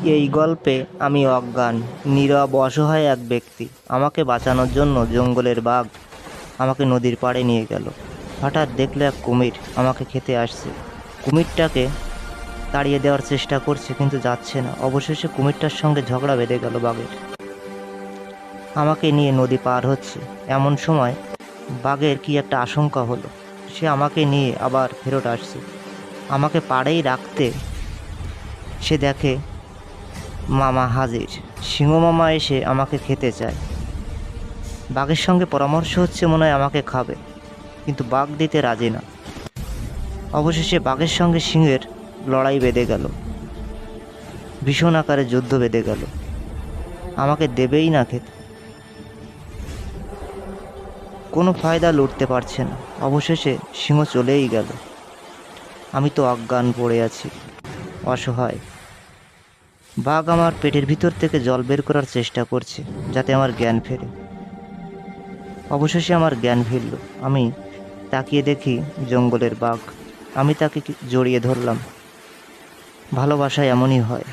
এই গল্পে আমি অজ্ঞান, নীরব, অসহায় এক ব্যক্তি। আমাকে বাঁচানোর জন্য জঙ্গলের বাঘ আমাকে নদীর পাড়ে নিয়ে গেল। হঠাৎ দেখলো এক কুমির আমাকে খেতে আসছে। কুমিরটাকে তাড়িয়ে দেওয়ার চেষ্টা করছে, কিন্তু যাচ্ছে না। অবশেষে কুমিরটার সঙ্গে ঝগড়া বেঁধে গেল বাঘের। আমাকে নিয়ে নদী পার হচ্ছে। এমন সময় বাঘের কি একটা আশঙ্কা হলো, সে আমাকে নিয়ে আবার ফেরত আসছে। আমাকে পাড়েই রাখতে সে দেখে মামা হাজির। সিংহ মামা এসে আমাকে খেতে চায়। বাঘের সঙ্গে পরামর্শ হচ্ছে, মনে হয় আমাকে খাবে, কিন্তু বাঘ দিতে রাজি না। অবশেষে বাঘের সঙ্গে সিংহের লড়াই বেঁধে গেল, ভীষণ আকারে যুদ্ধ বেঁধে গেল। আমাকে দেবেই না খেতে, কোনো ফায়দা লুটতে পারছে না। অবশেষে সিংহ চলেই গেল। আমি তো অজ্ঞান পড়ে আছি, অসহায়। বাঘ আমার পেটের ভিতর থেকে জল বের করার চেষ্টা করছে, যাতে আমার জ্ঞান ফেরে। অবশেষে আমার জ্ঞান ফিরল। আমি তাকিয়ে দেখি জঙ্গলের বাঘ। আমি তাকে জড়িয়ে ধরলাম। ভালোবাসা এমনই হয়।